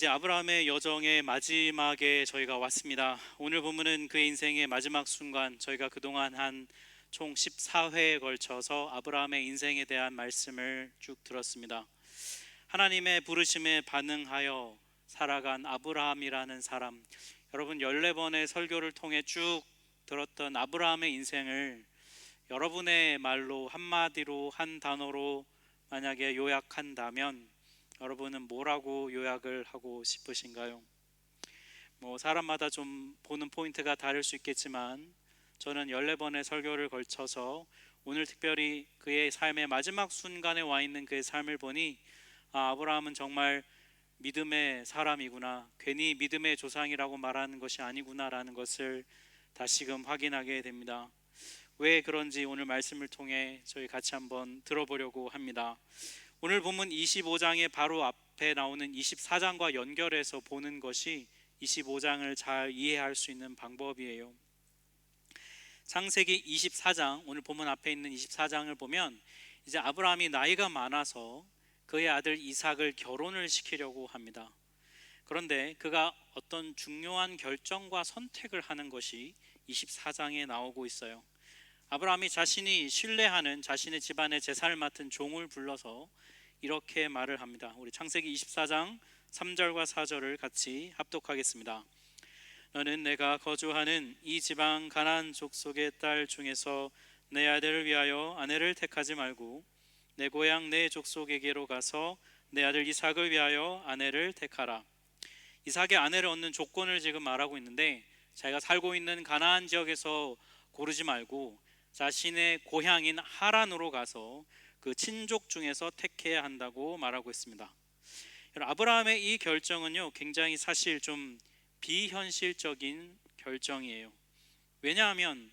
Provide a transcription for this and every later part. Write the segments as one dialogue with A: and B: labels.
A: 이제 아브라함의 여정의 마지막에 저희가 왔습니다. 오늘 본문은 그의 인생의 마지막 순간, 저희가 그동안 한 총 14회에 걸쳐서 아브라함의 인생에 대한 말씀을 쭉 들었습니다. 하나님의 부르심에 반응하여 살아간 아브라함이라는 사람, 여러분 14번의 설교를 통해 쭉 들었던 아브라함의 인생을 여러분의 말로 한마디로 한 단어로 만약에 요약한다면 여러분은 뭐라고 요약을 하고 싶으신가요? 사람마다 좀 보는 포인트가 다를 수 있겠지만 저는 14번의 설교를 걸쳐서 오늘 특별히 그의 삶의 마지막 순간에 와 있는 그의 삶을 보니 아브라함은 정말 믿음의 사람이구나, 괜히 믿음의 조상이라고 말하는 것이 아니구나라는 것을 다시금 확인하게 됩니다. 왜 그런지 오늘 말씀을 통해 저희 같이 한번 들어보려고 합니다. 오늘 본문 25장의 바로 앞에 나오는 24장과 연결해서 보는 것이 25장을 잘 이해할 수 있는 방법이에요. 창세기 24장, 오늘 본문 앞에 있는 24장을 보면 이제 아브라함이 나이가 많아서 그의 아들 이삭을 결혼을 시키려고 합니다. 그런데 그가 어떤 중요한 결정과 선택을 하는 것이 24장에 나오고 있어요. 아브라함이 자신이 신뢰하는 자신의 집안의 제사를 맡은 종을 불러서 이렇게 말을 합니다. 우리 창세기 24장 3절과 4절을 같이 합독하겠습니다. 너는 내가 거주하는 이 지방 가나안 족속의 딸 중에서 내 아들을 위하여 아내를 택하지 말고 내 고향 내 족속에게로 가서 내 아들 이삭을 위하여 아내를 택하라. 이삭의 아내를 얻는 조건을 지금 말하고 있는데, 자기가 살고 있는 가나안 지역에서 고르지 말고 자신의 고향인 하란으로 가서 그 친족 중에서 택해야 한다고 말하고 있습니다. 아브라함의 이 결정은요, 굉장히 사실 좀 비현실적인 결정이에요. 왜냐하면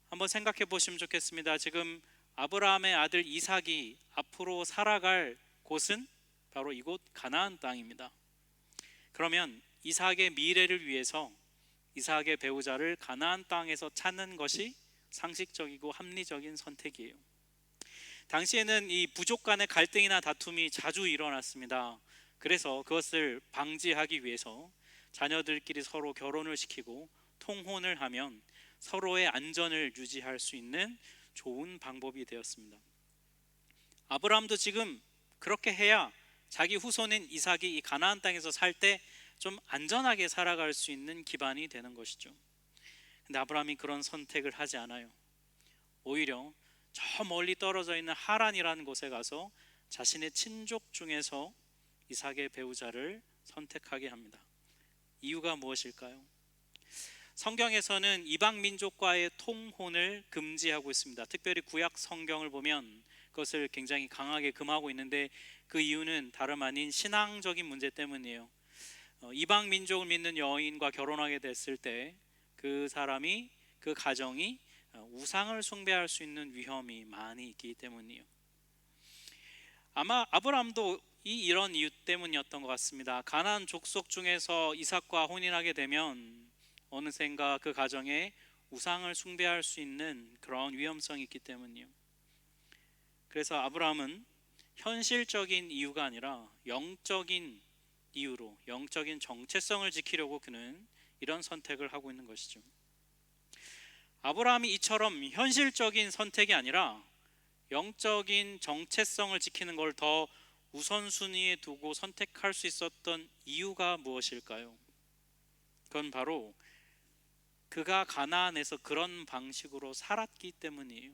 A: 한번 생각해 보시면 좋겠습니다. 지금 아브라함의 아들 이삭이 앞으로 살아갈 곳은 바로 이곳 가나안 땅입니다. 그러면 이삭의 미래를 위해서 이삭의 배우자를 가나안 땅에서 찾는 것이 상식적이고 합리적인 선택이에요. 당시에는 이 부족 간의 갈등이나 다툼이 자주 일어났습니다. 그래서 그것을 방지하기 위해서 자녀들끼리 서로 결혼을 시키고 통혼을 하면 서로의 안전을 유지할 수 있는 좋은 방법이 되었습니다. 아브라함도 지금 그렇게 해야 자기 후손인 이삭이 이 가나안 땅에서 살 때 좀 안전하게 살아갈 수 있는 기반이 되는 것이죠. 근데 아브라함이 그런 선택을 하지 않아요. 오히려 저 멀리 떨어져 있는 하란이라는 곳에 가서 자신의 친족 중에서 이삭의 배우자를 선택하게 합니다. 이유가 무엇일까요? 성경에서는 이방 민족과의 통혼을 금지하고 있습니다. 특별히 구약 성경을 보면 그것을 굉장히 강하게 금하고 있는데, 그 이유는 다름 아닌 신앙적인 문제 때문이에요. 이방 민족을 믿는 여인과 결혼하게 됐을 때 그 사람이, 그 가정이 우상을 숭배할 수 있는 위험이 많이 있기 때문이에요. 아마 아브라함도 이런 이유 때문이었던 것 같습니다. 가나안 족속 중에서 이삭과 혼인하게 되면 어느샌가 그 가정에 우상을 숭배할 수 있는 그런 위험성이 있기 때문이에요. 그래서 아브라함은 현실적인 이유가 아니라 영적인 이유로, 영적인 정체성을 지키려고 그는 이런 선택을 하고 있는 것이죠. 아브라함이 이처럼 현실적인 선택이 아니라 영적인 정체성을 지키는 걸 더 우선순위에 두고 선택할 수 있었던 이유가 무엇일까요? 그건 바로 그가 가나안에서 그런 방식으로 살았기 때문이에요.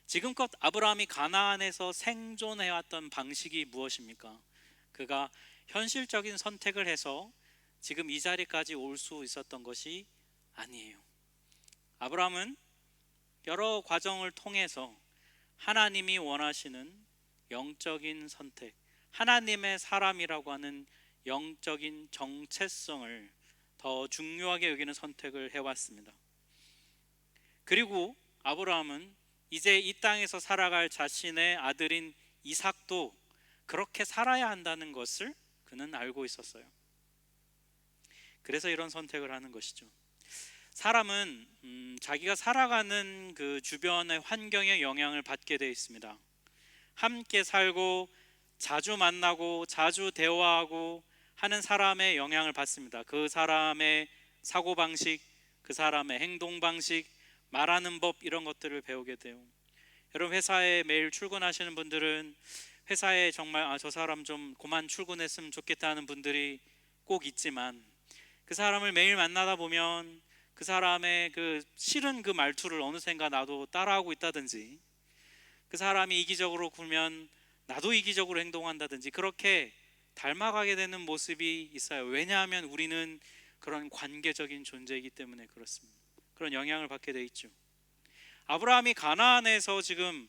A: 지금껏 아브라함이 가나안에서 생존해왔던 방식이 무엇입니까? 그가 현실적인 선택을 해서 지금 이 자리까지 올 수 있었던 것이 아니에요. 아브라함은 여러 과정을 통해서 하나님이 원하시는 영적인 선택, 하나님의 사람이라고 하는 영적인 정체성을 더 중요하게 여기는 선택을 해왔습니다. 그리고 아브라함은 이제 이 땅에서 살아갈 자신의 아들인 이삭도 그렇게 살아야 한다는 것을 그는 알고 있었어요. 그래서 이런 선택을 하는 것이죠. 사람은 자기가 살아가는 그 주변의 환경의 영향을 받게 되어 있습니다. 함께 살고 자주 만나고 자주 대화하고 하는 사람의 영향을 받습니다. 그 사람의 사고방식, 그 사람의 행동방식, 말하는 법, 이런 것들을 배우게 돼요. 여러분, 회사에 매일 출근하시는 분들은 회사에 정말 저 사람 좀 그만 출근했으면 좋겠다 하는 분들이 꼭 있지만, 그 사람을 매일 만나다 보면 그 사람의 그 싫은 그 말투를 어느샌가 나도 따라하고 있다든지, 그 사람이 이기적으로 굴면 나도 이기적으로 행동한다든지, 그렇게 닮아가게 되는 모습이 있어요. 왜냐하면 우리는 그런 관계적인 존재이기 때문에 그렇습니다. 그런 영향을 받게 돼 있죠. 아브라함이 가나안에서 지금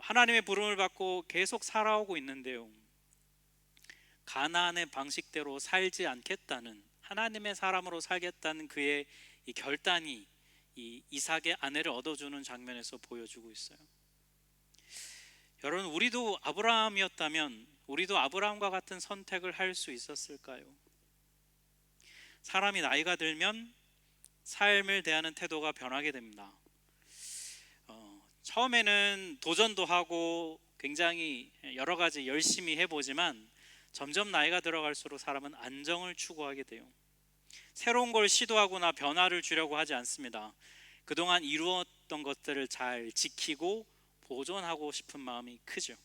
A: 하나님의 부름을 받고 계속 살아오고 있는데요, 가나안의 방식대로 살지 않겠다는, 하나님의 사람으로 살겠다는 그의 이 결단이 이 이삭의 아내를 얻어주는 장면에서 보여주고 있어요. 여러분, 우리도 아브라함이었다면 우리도 아브라함과 같은 선택을 할 수 있었을까요? 사람이 나이가 들면 삶을 대하는 태도가 변하게 됩니다. 처음에는 도전도 하고 굉장히 여러 가지 열심히 해보지만 점점 나이가 들어갈수록 사람은 안정을 추구하게 돼요. 새로운 걸 시도하거나 변화를 주려고 하지 않습니다. 그동안 이루었던 것들을 잘 지키고 보존하고 싶은 마음이 크죠.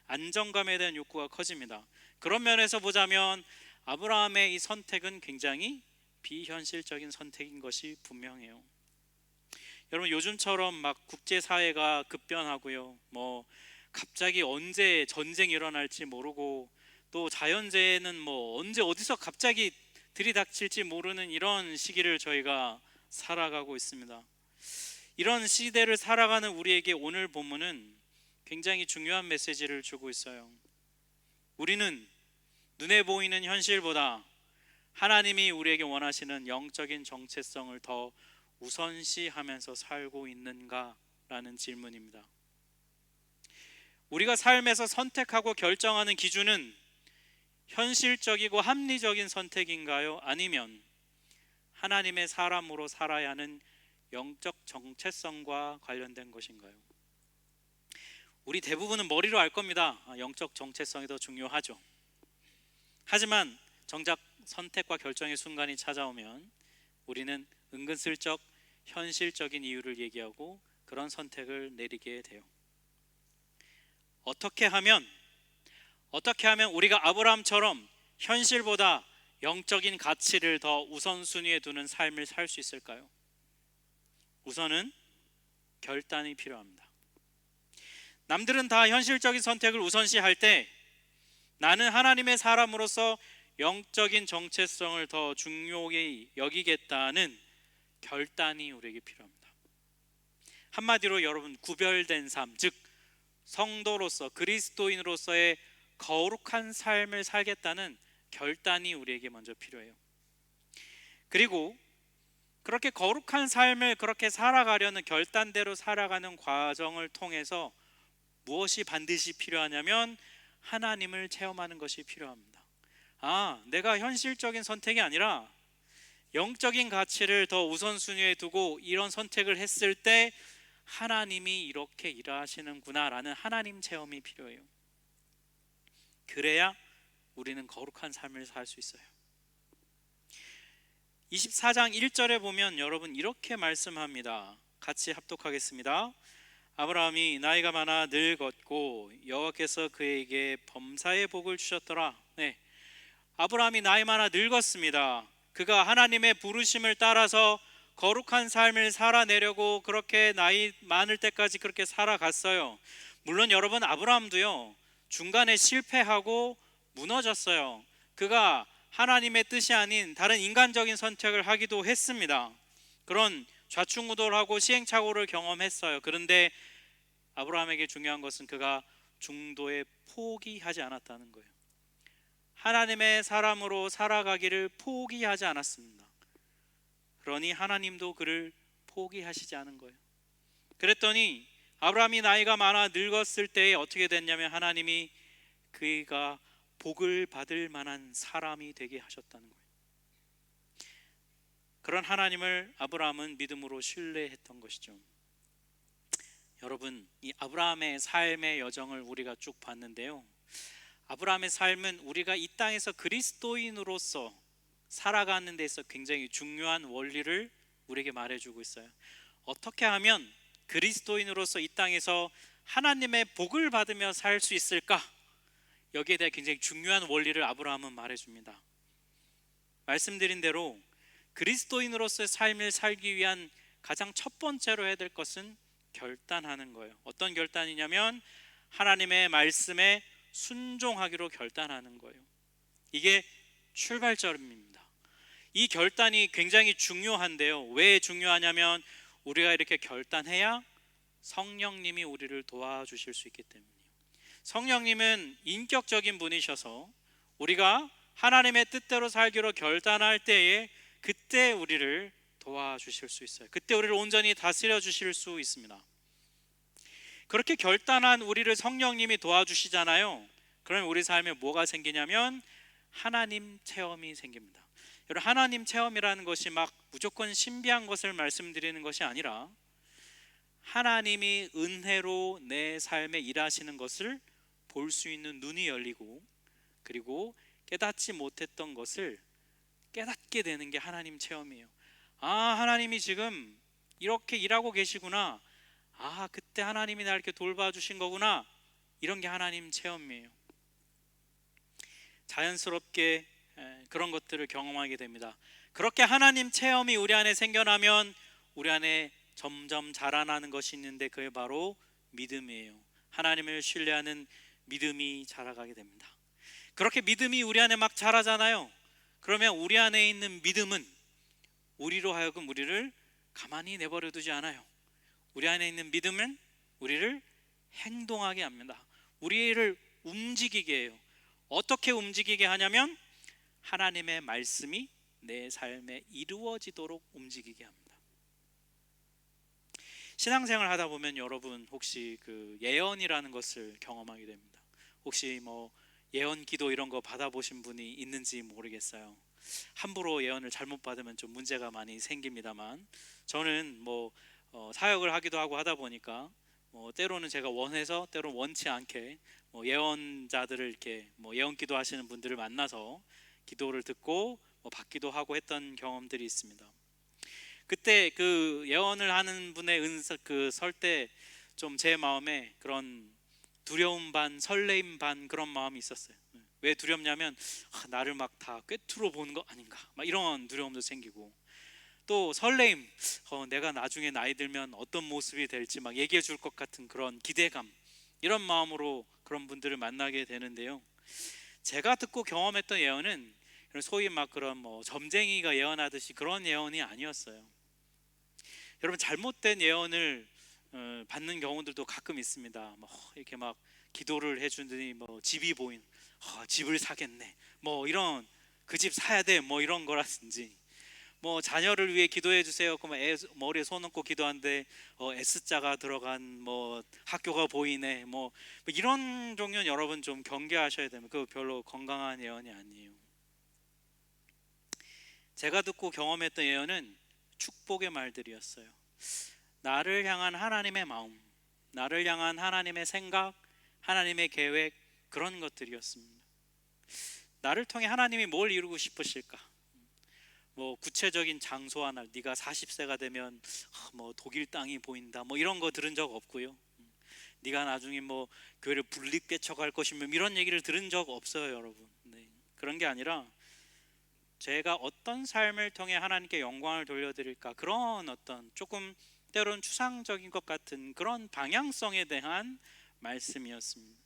A: 안정감에 대한 욕구가 커집니다. 그런 면에서 보자면 아브라함의 이 선택은 굉장히 비현실적인 선택인 것이 분명해요. 여러분, 요즘처럼 막 국제사회가 급변하고요, 갑자기 언제 전쟁이 일어날지 모르고, 또 자연재해는 언제 어디서 갑자기 들이닥칠지 모르는 이런 시기를 저희가 살아가고 있습니다. 이런 시대를 살아가는 우리에게 오늘 본문은 굉장히 중요한 메시지를 주고 있어요. 우리는 눈에 보이는 현실보다 하나님이 우리에게 원하시는 영적인 정체성을 더 우선시하면서 살고 있는가라는 질문입니다. 우리가 삶에서 선택하고 결정하는 기준은 현실적이고 합리적인 선택인가요? 아니면 하나님의 사람으로 살아야 하는 영적 정체성과 관련된 것인가요? 우리 대부분은 머리로 알 겁니다. 영적 정체성이 더 중요하죠. 하지만 정작 선택과 결정의 순간이 찾아오면 우리는 은근슬쩍 현실적인 이유를 얘기하고 그런 선택을 내리게 돼요. 어떻게 하면 우리가 아브라함처럼 현실보다 영적인 가치를 더 우선순위에 두는 삶을 살 수 있을까요? 우선은 결단이 필요합니다. 남들은 다 현실적인 선택을 우선시할 때 나는 하나님의 사람으로서 영적인 정체성을 더 중요히 여기겠다는 결단이 우리에게 필요합니다. 한마디로 여러분, 구별된 삶, 즉 성도로서 그리스도인으로서의 거룩한 삶을 살겠다는 결단이 우리에게 먼저 필요해요. 그리고 그렇게 거룩한 삶을 그렇게 살아가려는, 결단대로 살아가는 과정을 통해서 무엇이 반드시 필요하냐면 하나님을 체험하는 것이 필요합니다. 내가 현실적인 선택이 아니라 영적인 가치를 더 우선순위에 두고 이런 선택을 했을 때 하나님이 이렇게 일하시는구나 라는 하나님 체험이 필요해요. 그래야 우리는 거룩한 삶을 살 수 있어요. 24장 1절에 보면 여러분 이렇게 말씀합니다. 같이 합독하겠습니다. 아브라함이 나이가 많아 늙었고 여호와께서 그에게 범사의 복을 주셨더라. 아브라함이 나이 많아 늙었습니다. 그가 하나님의 부르심을 따라서 거룩한 삶을 살아내려고 그렇게 나이 많을 때까지 그렇게 살아갔어요. 물론 여러분, 아브라함도요 중간에 실패하고 무너졌어요. 그가 하나님의 뜻이 아닌 다른 인간적인 선택을 하기도 했습니다. 그런 좌충우돌하고 시행착오를 경험했어요. 그런데 아브라함에게 중요한 것은 그가 중도에 포기하지 않았다는 거예요. 하나님의 사람으로 살아가기를 포기하지 않았습니다. 그러니 하나님도 그를 포기하시지 않은 거예요. 그랬더니 아브라함이 나이가 많아 늙었을 때에 어떻게 됐냐면 하나님이 그가 복을 받을 만한 사람이 되게 하셨다는 거예요. 그런 하나님을 아브라함은 믿음으로 신뢰했던 것이죠. 여러분, 이 아브라함의 삶의 여정을 우리가 쭉 봤는데요. 아브라함의 삶은 우리가 이 땅에서 그리스도인으로서 살아가는 데서 굉장히 중요한 원리를 우리에게 말해주고 있어요. 어떻게 하면 그리스도인으로서 이 땅에서 하나님의 복을 받으며 살 수 있을까? 여기에 대해 굉장히 중요한 원리를 아브라함은 말해줍니다. 말씀드린 대로 그리스도인으로서의 삶을 살기 위한 가장 첫 번째로 해야 될 것은 결단하는 거예요. 어떤 결단이냐면 하나님의 말씀에 순종하기로 결단하는 거예요. 이게 출발점입니다. 이 결단이 굉장히 중요한데요. 왜 중요하냐면 우리가 이렇게 결단해야 성령님이 우리를 도와주실 수 있기 때문이에요. 성령님은 인격적인 분이셔서 우리가 하나님의 뜻대로 살기로 결단할 때에 그때 우리를 도와주실 수 있어요. 그때 우리를 온전히 다스려 주실 수 있습니다. 그렇게 결단한 우리를 성령님이 도와주시잖아요. 그러면 우리 삶에 뭐가 생기냐면 하나님 체험이 생깁니다. 여러분, 하나님 체험이라는 것이 막 무조건 신비한 것을 말씀드리는 것이 아니라 하나님이 은혜로 내 삶에 일하시는 것을 볼 수 있는 눈이 열리고, 그리고 깨닫지 못했던 것을 깨닫게 되는 게 하나님 체험이에요. 아, 하나님이 지금 이렇게 일하고 계시구나. 아, 그때 하나님이 날 이렇게 돌봐주신 거구나. 이런 게 하나님 체험이에요. 자연스럽게 그런 것들을 경험하게 됩니다. 그렇게 하나님 체험이 우리 안에 생겨나면 우리 안에 점점 자라나는 것이 있는데 그게 바로 믿음이에요. 하나님을 신뢰하는 믿음이 자라가게 됩니다. 그렇게 믿음이 우리 안에 막 자라잖아요. 그러면 우리 안에 있는 믿음은 우리로 하여금 우리를 가만히 내버려 두지 않아요. 우리 안에 있는 믿음은 우리를 행동하게 합니다. 우리를 움직이게 해요. 어떻게 움직이게 하냐면 하나님의 말씀이 내 삶에 이루어지도록 움직이게 합니다. 신앙생활 하다 보면 여러분 혹시 그 예언이라는 것을 경험하게 됩니다. 혹시 뭐 예언 기도 이런 거 받아보신 분이 있는지 모르겠어요. 함부로 예언을 잘못 받으면 좀 문제가 많이 생깁니다만, 저는 뭐 사역을 하기도 하고 하다 보니까 때로는 제가 원해서 때로는 원치 않게 예언자들을 이렇게 예언 기도하시는 분들을 만나서 기도를 듣고 받기도 하고 했던 경험들이 있습니다. 그때 그 예언을 하는 분의 설 때 좀 제 마음에 그런 두려움 반 설레임 반 그런 마음이 있었어요. 왜 두렵냐면 나를 막 다 꿰뚫어 보는 거 아닌가, 막 이런 두려움도 생기고, 또 설레임, 내가 나중에 나이 들면 어떤 모습이 될지 막 얘기해 줄 것 같은 그런 기대감, 이런 마음으로 그런 분들을 만나게 되는데요. 제가 듣고 경험했던 예언은 소위 막 그런 점쟁이가 예언하듯이 그런 예언이 아니었어요. 여러분, 잘못된 예언을 받는 경우들도 가끔 있습니다. 이렇게 막 기도를 해주더니 집이 보인, 집을 사겠네, 이런, 그 집 사야 돼, 이런 거라든지, 자녀를 위해 기도해 주세요. 그러면 애 머리에 손 얹고 기도하는데 S자가 들어간 학교가 보이네, 이런 종류는 여러분 좀 경계하셔야 됩니다. 그거 별로 건강한 예언이 아니에요. 제가 듣고 경험했던 예언은 축복의 말들이었어요. 나를 향한 하나님의 마음, 나를 향한 하나님의 생각, 하나님의 계획, 그런 것들이었습니다. 나를 통해 하나님이 뭘 이루고 싶으실까? 구체적인 장소 하나, 네가 40세가 되면 독일 땅이 보인다, 이런 거 들은 적 없고요. 네가 나중에 교회를 분립개척할 것이며 이런 얘기를 들은 적 없어요, 여러분. 네, 그런 게 아니라 제가 어떤 삶을 통해 하나님께 영광을 돌려드릴까, 그런 어떤 조금 때로는 추상적인 것 같은 그런 방향성에 대한 말씀이었습니다.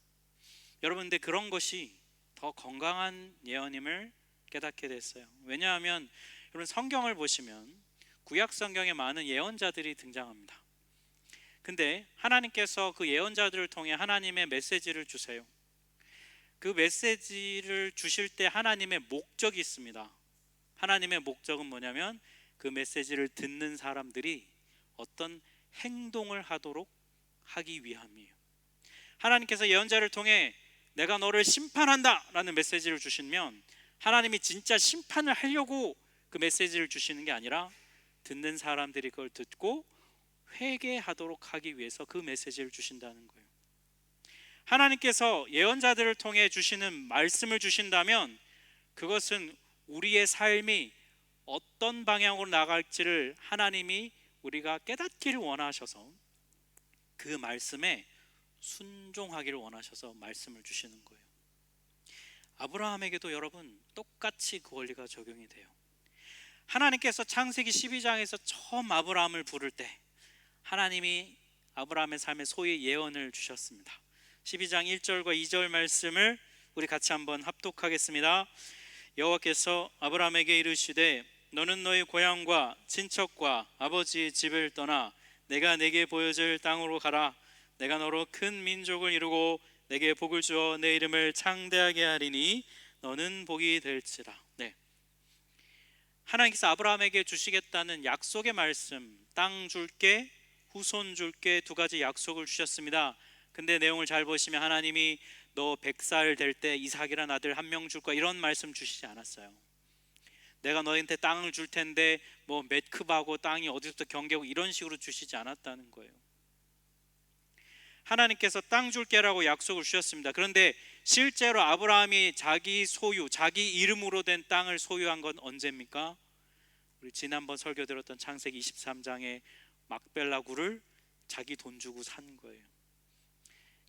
A: 여러분, 근데 그런 것이 더 건강한 예언임을 깨닫게 됐어요. 왜냐하면 여러분, 성경을 보시면 구약 성경에 많은 예언자들이 등장합니다. 근데 하나님께서 그 예언자들을 통해 하나님의 메시지를 주세요. 그 메시지를 주실 때 하나님의 목적이 있습니다. 하나님의 목적은 뭐냐면 그 메시지를 듣는 사람들이 어떤 행동을 하도록 하기 위함이에요. 하나님께서 예언자를 통해 내가 너를 심판한다 라는 메시지를 주시면 하나님이 진짜 심판을 하려고 그 메시지를 주시는 게 아니라 듣는 사람들이 그걸 듣고 회개하도록 하기 위해서 그 메시지를 주신다는 거예요. 하나님께서 예언자들을 통해 주시는 말씀을 주신다면 그것은 우리의 삶이 어떤 방향으로 나갈지를 하나님이 우리가 깨닫기를 원하셔서 그 말씀에 순종하기를 원하셔서 말씀을 주시는 거예요. 아브라함에게도 여러분 똑같이 그 원리가 적용이 돼요. 하나님께서 창세기 12장에서 처음 아브라함을 부를 때 하나님이 아브라함의 삶에 소위 예언을 주셨습니다. 12장 1절과 2절 말씀을 우리 같이 한번 합독하겠습니다. 여호와께서 아브라함에게 이르시되 너는 너희 고향과 친척과 아버지의 집을 떠나 내가 내게 보여줄 땅으로 가라. 내가 너로 큰 민족을 이루고 내게 복을 주어 내 이름을 창대하게 하리니 너는 복이 될지라. 네. 하나님께서 아브라함에게 주시겠다는 약속의 말씀, 땅 줄게, 후손 줄게, 두 가지 약속을 주셨습니다. 근데 내용을 잘 보시면 하나님이 너 100살 될 때 이삭이라는 아들 한 명 줄 거야 이런 말씀 주시지 않았어요. 내가 너희한테 땅을 줄 텐데 뭐 맷크바고 땅이 어디서부터 경계고 이런 식으로 주시지 않았다는 거예요. 하나님께서 땅 줄게라고 약속을 주셨습니다. 그런데 실제로 아브라함이 자기 소유, 자기 이름으로 된 땅을 소유한 건 언제입니까? 우리 지난번 설교 들었던 창세기 23장의 막벨라굴을 자기 돈 주고 산 거예요.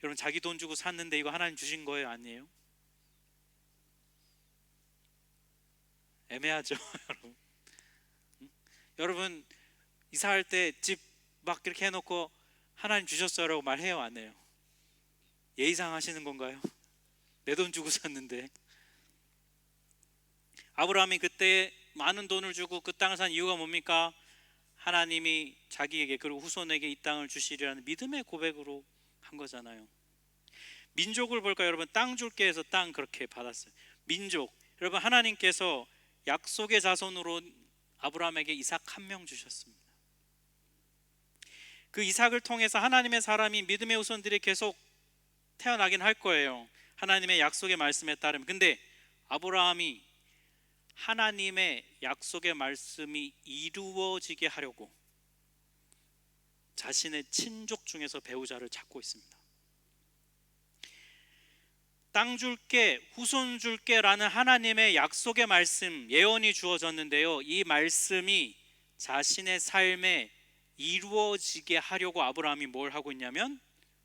A: 여러분 자기 돈 주고 샀는데 이거 하나님 주신 거예요? 아니에요? 애매하죠. 여러분. 여러분 이사할 때 집 막 이렇게 해놓고 하나님 주셨어요 라고 말해요? 안 해요? 예의상 하시는 건가요? 내 돈 주고 샀는데. 아브라함이 그때 많은 돈을 주고 그 땅을 산 이유가 뭡니까? 하나님이 자기에게 그리고 후손에게 이 땅을 주시리라는 믿음의 고백으로 한 거잖아요. 민족을 볼까요? 여러분 땅 줄게 해서 땅 그렇게 받았어요. 민족, 여러분 하나님께서 약속의 자손으로 아브라함에게 이삭 한 명 주셨습니다. 그 이삭을 통해서 하나님의 사람이 믿음의 후손들이 계속 태어나긴 할 거예요. 하나님의 약속의 말씀에 따르면. 근데 아브라함이 하나님의 약속의 말씀이 이루어지게 하려고 자신의 친족 중에서 배우자를 찾고 있습니다. 땅 줄게, 후손 줄게 라는 하나님의 약속의 말씀, 예언이 주어졌는데요, 이 말씀이 자신의 삶에 이루어지게 하려고 아브라함이 뭘 하고 있냐면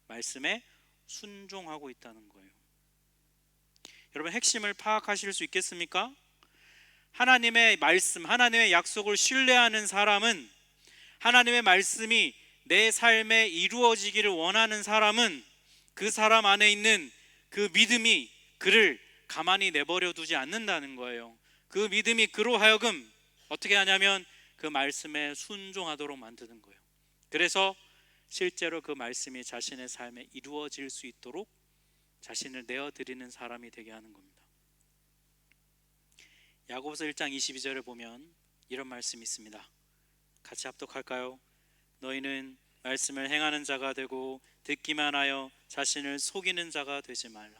A: 말씀에 순종하고 있다는 거예요. 여러분 핵심을 파악하실 수 있겠습니까? 하나님의 말씀, 하나님의 약속을 신뢰하는 사람은, 하나님의 말씀이 내 삶에 이루어지기를 원하는 사람은 그 사람 안에 있는 그 믿음이 그를 가만히 내버려 두지 않는다는 거예요. 그 믿음이 그로 하여금 어떻게 하냐면 그 말씀에 순종하도록 만드는 거예요. 그래서 실제로 그 말씀이 자신의 삶에 이루어질 수 있도록 자신을 내어드리는 사람이 되게 하는 겁니다. 야고보서 1장 22절을 보면 이런 말씀이 있습니다. 같이 합독할까요? 너희는 말씀을 행하는 자가 되고 듣기만 하여 자신을 속이는 자가 되지 말라.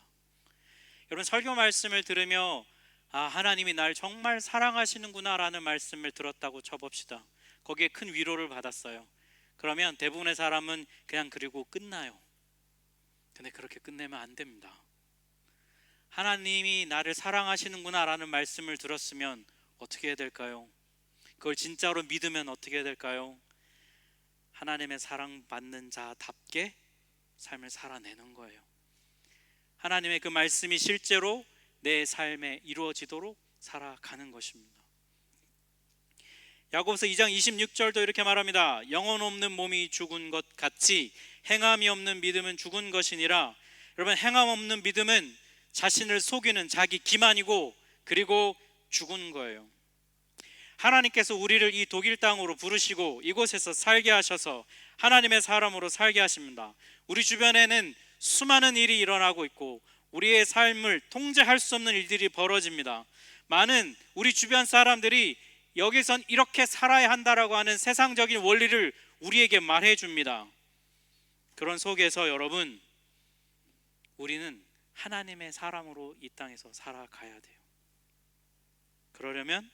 A: 여러분 설교 말씀을 들으며 하나님이 날 정말 사랑하시는구나 라는 말씀을 들었다고 쳐봅시다. 거기에 큰 위로를 받았어요. 그러면 대부분의 사람은 그냥 그리고 끝나요. 근데 그렇게 끝내면 안 됩니다. 하나님이 나를 사랑하시는구나 라는 말씀을 들었으면 어떻게 해야 될까요? 그걸 진짜로 믿으면 어떻게 해야 될까요? 하나님의 사랑받는 자답게 삶을 살아내는 거예요. 하나님의 그 말씀이 실제로 내 삶에 이루어지도록 살아가는 것입니다. 야고보서 2장 26절도 이렇게 말합니다. 영혼 없는 몸이 죽은 것 같이 행함이 없는 믿음은 죽은 것이니라. 여러분 행함 없는 믿음은 자신을 속이는 자기 기만이고 그리고 죽은 거예요. 하나님께서 우리를 이 독일 땅으로 부르시고 이곳에서 살게 하셔서 하나님의 사람으로 살게 하십니다. 우리 주변에는 수많은 일이 일어나고 있고 우리의 삶을 통제할 수 없는 일들이 벌어집니다. 많은 우리 주변 사람들이 여기선 이렇게 살아야 한다라고 하는 세상적인 원리를 우리에게 말해줍니다. 그런 속에서 여러분 우리는 하나님의 사람으로 이 땅에서 살아가야 돼요. 그러려면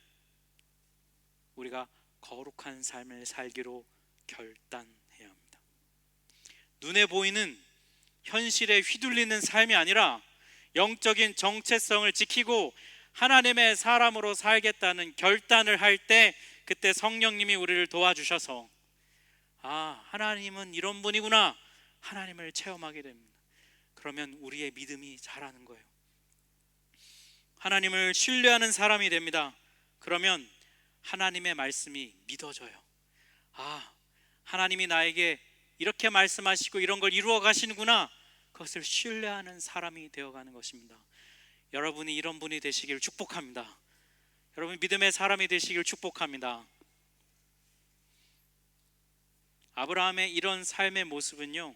A: 우리가 거룩한 삶을 살기로 결단해야 눈에 보이는 현실에 휘둘리는 삶이 아니라 영적인 정체성을 지키고 하나님의 사람으로 살겠다는 결단을 할 때, 그때 성령님이 우리를 도와주셔서 하나님은 이런 분이구나, 하나님을 체험하게 됩니다. 그러면 우리의 믿음이 자라는 거예요. 하나님을 신뢰하는 사람이 됩니다. 그러면 하나님의 말씀이 믿어져요. 하나님이 나에게 이렇게 말씀하시고 이런 걸 이루어 가시는구나, 그것을 신뢰하는 사람이 되어가는 것입니다. 여러분이 이런 분이 되시길 축복합니다. 여러분 믿음의 사람이 되시길 축복합니다. 아브라함의 이런 삶의 모습은요,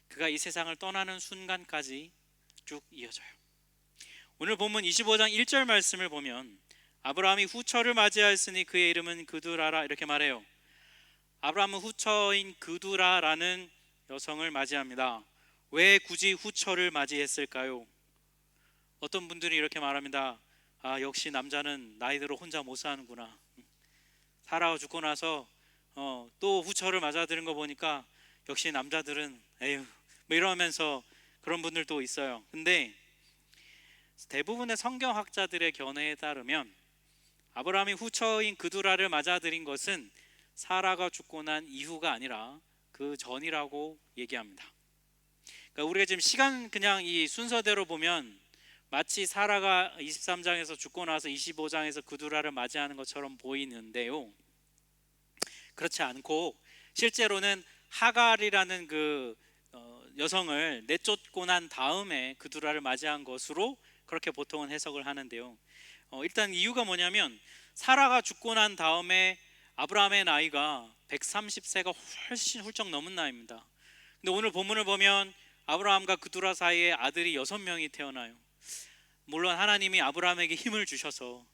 A: 그가 이 세상을 떠나는 순간까지 쭉 이어져요. 오늘 본문 25장 1절 말씀을 보면 아브라함이 후처를 맞이하였으니 그의 이름은 그두라라, 이렇게 말해요. 아브라함은 후처인 그두라라는 여성을 맞이합니다. 왜 굳이 후처를 맞이했을까요? 어떤 분들이 이렇게 말합니다. 역시 남자는 나이 들어 혼자 못 사는구나. 사라가 죽고 나서 또 후처를 맞아들인 거 보니까 역시 남자들은 에휴, 뭐 이러면서 그런 분들도 있어요. 근데 대부분의 성경학자들의 견해에 따르면 아브라함이 후처인 그두라를 맞아들인 것은 사라가 죽고 난 이후가 아니라 그 전이라고 얘기합니다. 그러니까 우리가 지금 시간 그냥 이 순서대로 보면 마치 사라가 23장에서 죽고 나서 25장에서 그두라를 맞이하는 것처럼 보이는데요, 그렇지 않고 실제로는 하갈이라는 그 여성을 내쫓고 난 다음에 그두라를 맞이한 것으로 그렇게 보통은 해석을 하는데요, 일단 이유가 뭐냐면 사라가 죽고 난 다음에 아브라함의 나이가 130세가 훨씬 훌쩍 넘은 나이입니다. 근데 오늘 본문을 보면 아브라함과 그두라 사이에 아들이 6명이 태어나요. 물론 하나님이 아브라함에게 힘을 주셔서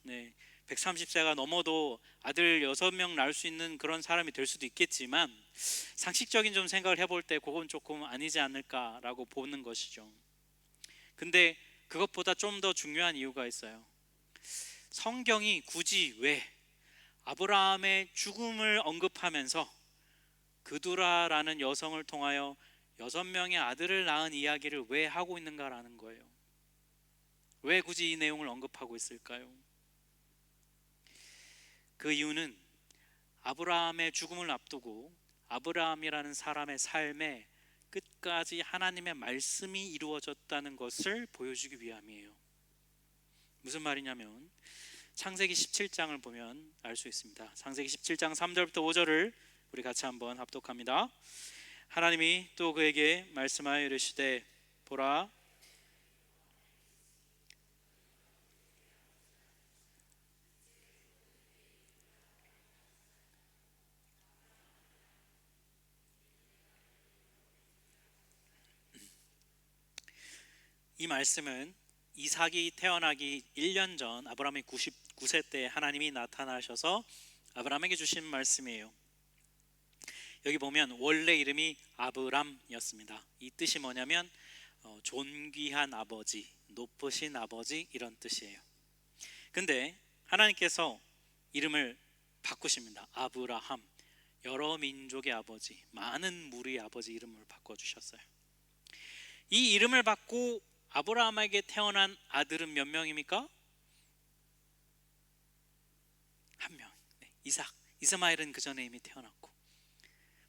A: 130세가 넘어도 아들 6명 낳을 수 있는 그런 사람이 될 수도 있겠지만, 상식적인 좀 생각을 해볼 때 그건 조금 아니지 않을까라고 보는 것이죠. 근데 그것보다 좀 더 중요한 이유가 있어요. 성경이 굳이 왜 아브라함의 죽음을 언급하면서 그두라라는 여성을 통하여 6명의 아들을 낳은 이야기를 왜 하고 있는가라는 거예요. 왜 굳이 이 내용을 언급하고 있을까요? 그 이유는 아브라함의 죽음을 앞두고 아브라함이라는 사람의 삶에 끝까지 하나님의 말씀이 이루어졌다는 것을 보여주기 위함이에요. 무슨 말이냐면 창세기 17장을 보면 알 수 있습니다. 창세기 17장 3절부터 5절을 우리 같이 한번 합독합니다. 하나님이 또 그에게 말씀하여 이르시되 보라, 이 말씀은 이삭이 태어나기 1년 전 아브라함이 99세 때 하나님이 나타나셔서 아브라함에게 주신 말씀이에요. 여기 보면 원래 이름이 아브람이었습니다. 이 뜻이 뭐냐면 존귀한 아버지, 높으신 아버지, 이런 뜻이에요. 근데 하나님께서 이름을 바꾸십니다. 아브라함, 여러 민족의 아버지, 많은 무리의 아버지 이름을 바꿔주셨어요. 이 이름을 받고 아브라함에게 태어난 아들은 몇 명입니까? 한 명, 이삭. 이스마엘은 그 전에 이미 태어났고,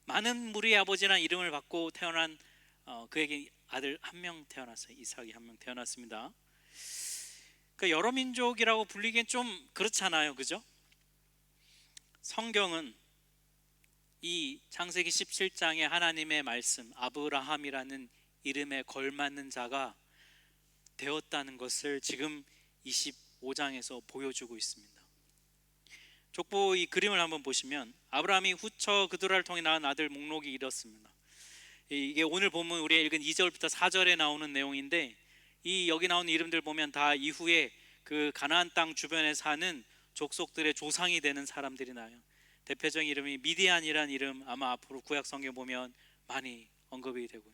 A: 많은 무리의 아버지라는 이름을 받고 태어난 그에게 아들 한 명 태어났어요. 이삭이 한 명 태어났습니다. 그러니까 여러 민족이라고 불리기엔 좀 그렇잖아요, 그죠? 성경은 이 창세기 17장의 하나님의 말씀, 아브라함이라는 이름에 걸맞는 자가 되었다는 것을 지금 25장에서 보여주고 있습니다. 족보 이 그림을 한번 보시면 아브라함이 후처 그두라를 통해 낳은 아들 목록이 이렇습니다. 이게 오늘 본문 우리가 읽은 2절부터 4절에 나오는 내용인데, 이 여기 나오는 이름들 보면 다 이후에 그 가나안 땅 주변에 사는 족속들의 조상이 되는 사람들이 나요. 대표적인 이름이 미디안이라는 이름, 아마 앞으로 구약 성경 보면 많이 언급이 되고요.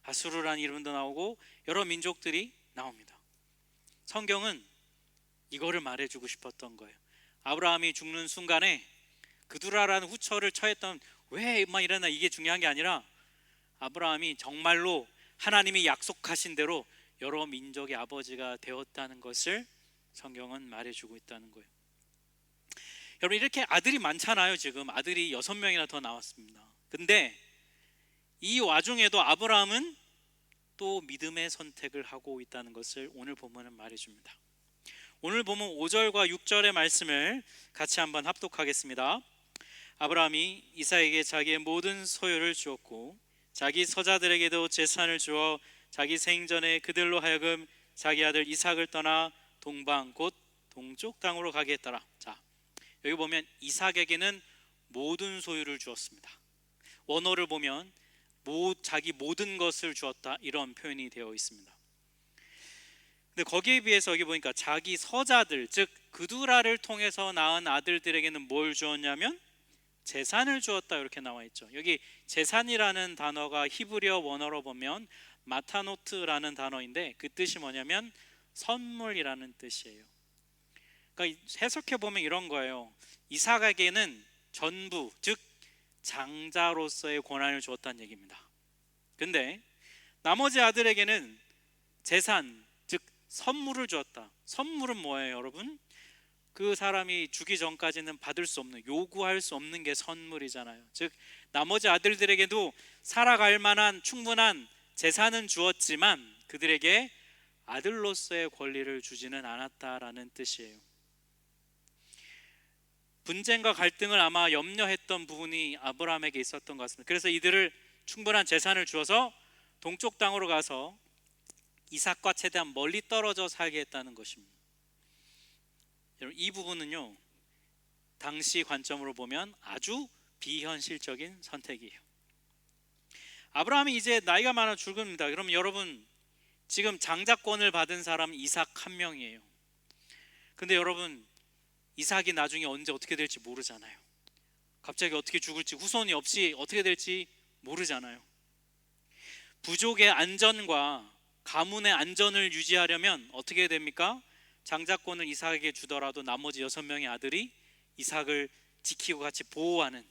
A: 아수르라는 이름도 나오고 여러 민족들이 나옵니다. 성경은 이거를 말해주고 싶었던 거예요. 아브라함이 죽는 순간에 그두라라는 후처를 처했던 왜 막 이러나, 이게 중요한 게 아니라 아브라함이 정말로 하나님이 약속하신 대로 여러 민족의 아버지가 되었다는 것을 성경은 말해주고 있다는 거예요. 여러분, 이렇게 아들이 많잖아요. 지금 아들이 6명이나 더 나왔습니다. 근데 이 와중에도 아브라함은 또 믿음의 선택을 하고 있다는 것을 오늘 본문은 말해줍니다. 오늘 보면 5절과 6절의 말씀을 같이 한번 합독하겠습니다. 아브라함이 이삭에게 자기의 모든 소유를 주었고 자기 서자들에게도 재산을 주어 자기 생전에 그들로 하여금 자기 아들 이삭을 떠나 동방 곧 동쪽 땅으로 가게 했더라. 자, 여기 보면 이삭에게는 모든 소유를 주었습니다. 원어를 보면 자기 모든 것을 주었다, 이런 표현이 되어 있습니다. 근데 거기에 비해서 여기 보니까 자기 서자들, 즉 그두라를 통해서 낳은 아들들에게는 뭘 주었냐면 재산을 주었다, 이렇게 나와 있죠. 여기 재산이라는 단어가 히브리어 원어로 보면 마타노트라는 단어인데 그 뜻이 뭐냐면 선물이라는 뜻이에요. 그러니까 해석해 보면 이런 거예요. 이삭에게는 전부, 즉 장자로서의 권한을 주었다는 얘기입니다. 근데 나머지 아들에게는 재산, 즉 선물을 주었다. 선물은 뭐예요, 여러분? 그 사람이 주기 전까지는 받을 수 없는, 요구할 수 없는 게 선물이잖아요. 즉 나머지 아들들에게도 살아갈 만한 충분한 재산은 주었지만 그들에게 아들로서의 권리를 주지는 않았다라는 뜻이에요. 분쟁과 갈등을 아마 염려했던 부분이 아브라함에게 있었던 것 같습니다. 그래서 이들을 충분한 재산을 주어서 동쪽 땅으로 가서 이삭과 최대한 멀리 떨어져 살게 했다는 것입니다. 여러분, 이 부분은요, 당시 관점으로 보면 아주 비현실적인 선택이에요. 아브라함이 이제 나이가 많아 죽습니다. 그럼 여러분, 지금 장자권을 받은 사람은 이삭 한 명이에요. 근데 여러분, 이삭이 나중에 언제 어떻게 될지 모르잖아요. 갑자기 어떻게 죽을지, 후손이 없이 어떻게 될지 모르잖아요. 부족의 안전과 가문의 안전을 유지하려면 어떻게 됩니까? 장자권을 이삭에게 주더라도 나머지 6명의 아들이 이삭을 지키고 같이 보호하는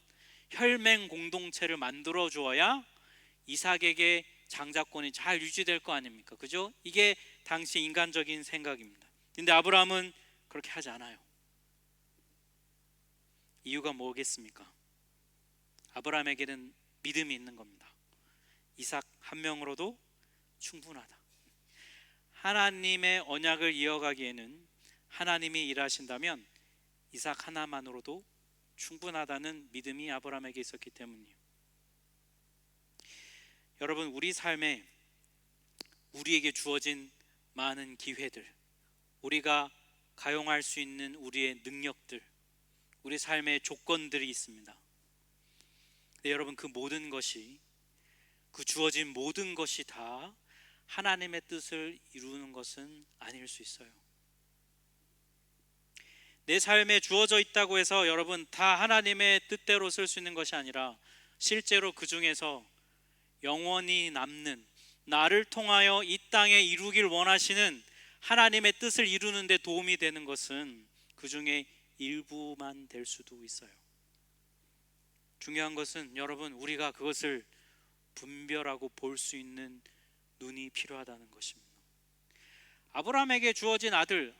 A: 혈맹 공동체를 만들어 주어야 이삭에게 장자권이 잘 유지될 거 아닙니까? 그죠? 이게 당시 인간적인 생각입니다. 근데 아브라함은 그렇게 하지 않아요. 이유가 뭐겠습니까? 아브라함에게는 믿음이 있는 겁니다. 이삭 한 명으로도 충분하다. 하나님의 언약을 이어가기에는 하나님이 일하신다면 이삭 하나만으로도 충분하다는 믿음이 아브라함에게 있었기 때문이에요. 여러분, 우리 삶에 우리에게 주어진 많은 기회들, 우리가 가용할 수 있는 우리의 능력들, 우리 삶의 조건들이 있습니다. 근데 여러분, 그 모든 것이, 그 주어진 모든 것이 다 하나님의 뜻을 이루는 것은 아닐 수 있어요. 내 삶에 주어져 있다고 해서 여러분 다 하나님의 뜻대로 쓸 수 있는 것이 아니라 실제로 그 중에서 영원히 남는, 나를 통하여 이 땅에 이루길 원하시는 하나님의 뜻을 이루는 데 도움이 되는 것은 그 중에 일부만 될 수도 있어요. 중요한 것은 여러분, 우리가 그것을 분별하고 볼 수 있는 눈이 필요하다는 것입니다. 아브라함에게 주어진 아들,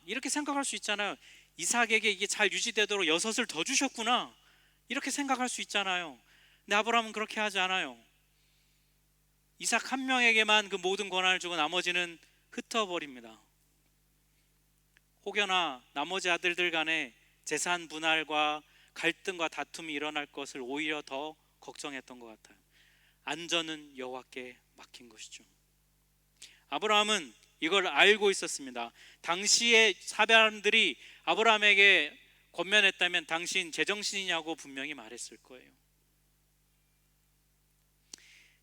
A: 이렇게 생각할 수 있잖아요. 이삭에게 이게 잘 유지되도록 6을 더 주셨구나, 이렇게 생각할 수 있잖아요. 근데 아브라함은 그렇게 하지 않아요. 이삭 한 명에게만 그 모든 권한을 주고 나머지는 흩어버립니다. 혹여나 나머지 아들들 간에 재산 분할과 갈등과 다툼이 일어날 것을 오히려 더 걱정했던 것 같아요. 안전은 여호와께 맡긴 것이죠. 아브라함은 이걸 알고 있었습니다. 당시의 사람들이 아브라함에게 권면했다면 당신 제정신이냐고 분명히 말했을 거예요.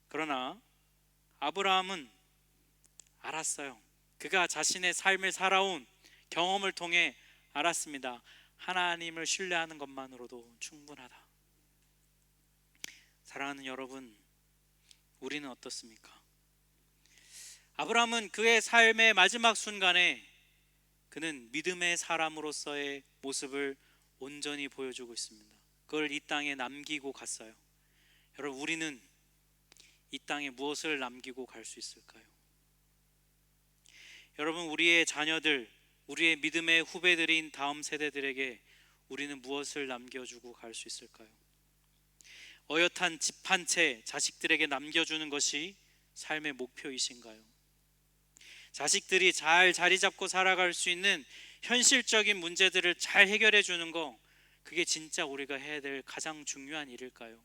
A: 그러나 아브라함은 알았어요. 그가 자신의 삶을 살아온 경험을 통해 알았습니다. 하나님을 신뢰하는 것만으로도 충분하다. 사랑하는 여러분, 우리는 어떻습니까? 아브라함은 그의 삶의 마지막 순간에 그는 믿음의 사람으로서의 모습을 온전히 보여주고 있습니다. 그걸 이 땅에 남기고 갔어요. 여러분, 우리는 이 땅에 무엇을 남기고 갈 수 있을까요? 여러분, 우리의 자녀들, 우리의 믿음의 후배들인 다음 세대들에게 우리는 무엇을 남겨주고 갈 수 있을까요? 어엿한 집 한 채 자식들에게 남겨주는 것이 삶의 목표이신가요? 자식들이 잘 자리 잡고 살아갈 수 있는 현실적인 문제들을 잘 해결해 주는 거, 그게 진짜 우리가 해야 될 가장 중요한 일일까요?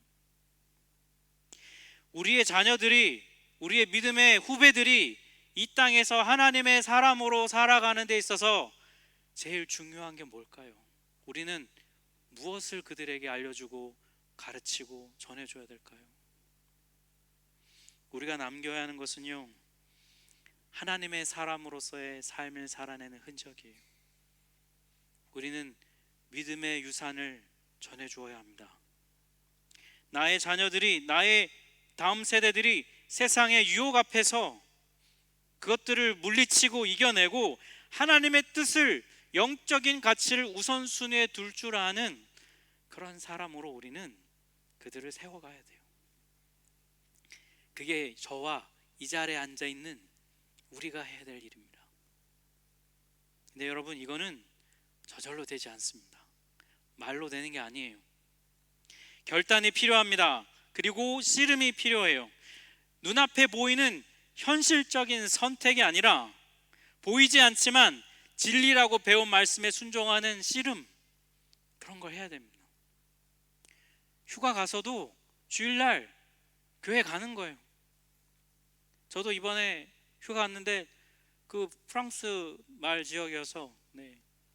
A: 우리의 자녀들이, 우리의 믿음의 후배들이 이 땅에서 하나님의 사람으로 살아가는 데 있어서 제일 중요한 게 뭘까요? 우리는 무엇을 그들에게 알려주고 가르치고 전해줘야 될까요? 우리가 남겨야 하는 것은요, 하나님의 사람으로서의 삶을 살아내는 흔적이에요. 우리는 믿음의 유산을 전해주어야 합니다. 나의 자녀들이, 나의 다음 세대들이 세상의 유혹 앞에서 그것들을 물리치고 이겨내고 하나님의 뜻을, 영적인 가치를 우선순위에 둘 줄 아는 그런 사람으로 우리는 그들을 세워가야 돼요. 그게 저와 이 자리에 앉아있는 우리가 해야 될 일입니다. 근데 여러분, 이거는 저절로 되지 않습니다. 말로 되는 게 아니에요. 결단이 필요합니다. 그리고 씨름이 필요해요. 눈앞에 보이는 현실적인 선택이 아니라 보이지 않지만 진리라고 배운 말씀에 순종하는 씨름, 그런 걸 해야 됩니다. 휴가 가서도 주일날 교회 가는 거예요. 저도 이번에 휴가 갔는데 그 프랑스 말 지역이어서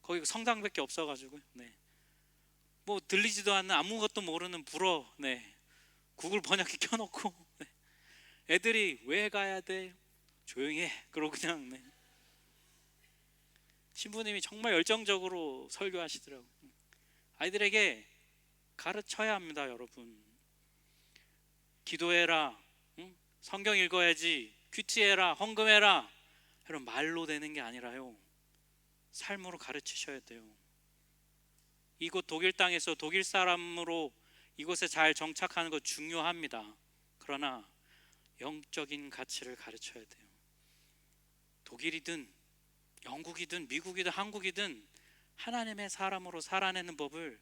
A: 거기 성당밖에 없어가지고 뭐 들리지도 않는, 아무것도 모르는 불어 구글 번역기 켜놓고 애들이 왜 가야 돼? 조용히 해. 그러고 그냥 신부님이 정말 열정적으로 설교하시더라고요. 아이들에게 가르쳐야 합니다. 여러분, 기도해라, 성경 읽어야지, 큐티해라, 헌금해라, 여러분, 말로 되는 게 아니라요, 삶으로 가르치셔야 돼요. 이곳 독일 땅에서 독일 사람으로 이곳에 잘 정착하는 것 중요합니다. 그러나 영적인 가치를 가르쳐야 돼요. 독일이든 영국이든 미국이든 한국이든 하나님의 사람으로 살아내는 법을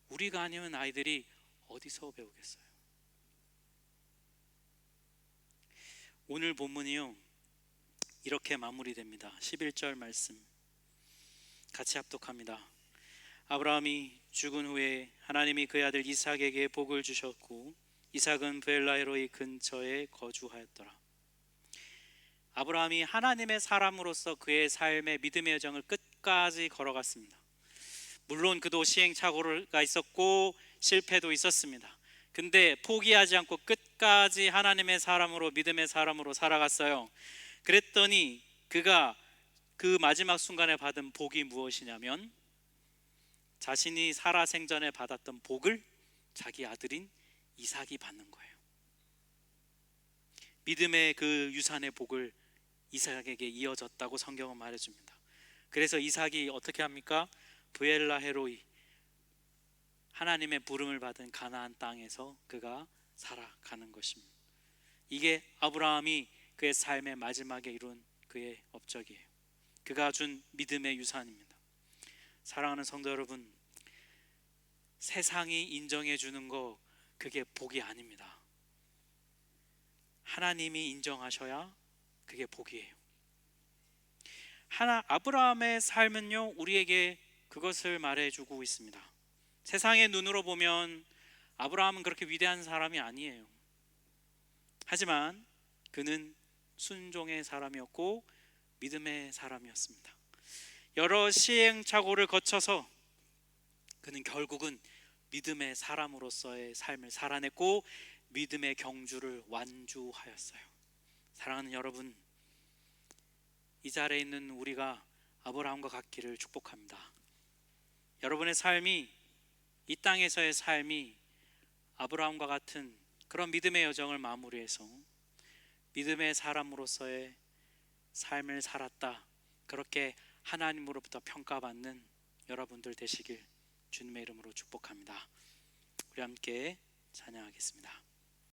A: 우리가 아니면 아이들이 어디서 배우겠어요? 오늘 본문이요, 이렇게 마무리됩니다. 11절 말씀 같이 합독합니다. 아브라함이 죽은 후에 하나님이 그의 아들 이삭에게 복을 주셨고 이삭은 브엘라헤로이 근처에 거주하였더라. 아브라함이 하나님의 사람으로서 그의 삶의 믿음의 여정을 끝까지 걸어갔습니다. 물론 그도 시행착오가 있었고 실패도 있었습니다. 근데 포기하지 않고 끝까지 하나님의 사람으로, 믿음의 사람으로 살아갔어요. 그랬더니 그가 그 마지막 순간에 받은 복이 무엇이냐면, 자신이 살아생전에 받았던 복을 자기 아들인 이삭이 받는 거예요. 믿음의 그 유산의 복을 이삭에게 이어졌다고 성경은 말해줍니다. 그래서 이삭이 어떻게 합니까? 브엘라헤로이, 하나님의 부름을 받은 가나안 땅에서 그가 살아가는 것입니다. 이게 아브라함이 그의 삶의 마지막에 이룬 그의 업적이에요. 그가 준 믿음의 유산입니다. 사랑하는 성도 여러분, 세상이 인정해 주는 거, 그게 복이 아닙니다. 하나님이 인정하셔야 그게 복이에요. 아브라함의 삶은요, 우리에게 그것을 말해주고 있습니다. 세상의 눈으로 보면 아브라함은 그렇게 위대한 사람이 아니에요. 하지만 그는 순종의 사람이었고 믿음의 사람이었습니다. 여러 시행착오를 거쳐서 그는 결국은 믿음의 사람으로서의 삶을 살아냈고 믿음의 경주를 완주하였어요. 사랑하는 여러분, 이 자리에 있는 우리가 아브라함과 같기를 축복합니다. 여러분의 삶이, 이 땅에서의 삶이 아브라함과 같은 그런 믿음의 여정을 마무리해서 믿음의 사람으로서의 삶을 살았다, 그렇게 하나님으로부터 평가받는 여러분들 되시길 주님의 이름으로 축복합니다. 우리 함께 찬양하겠습니다.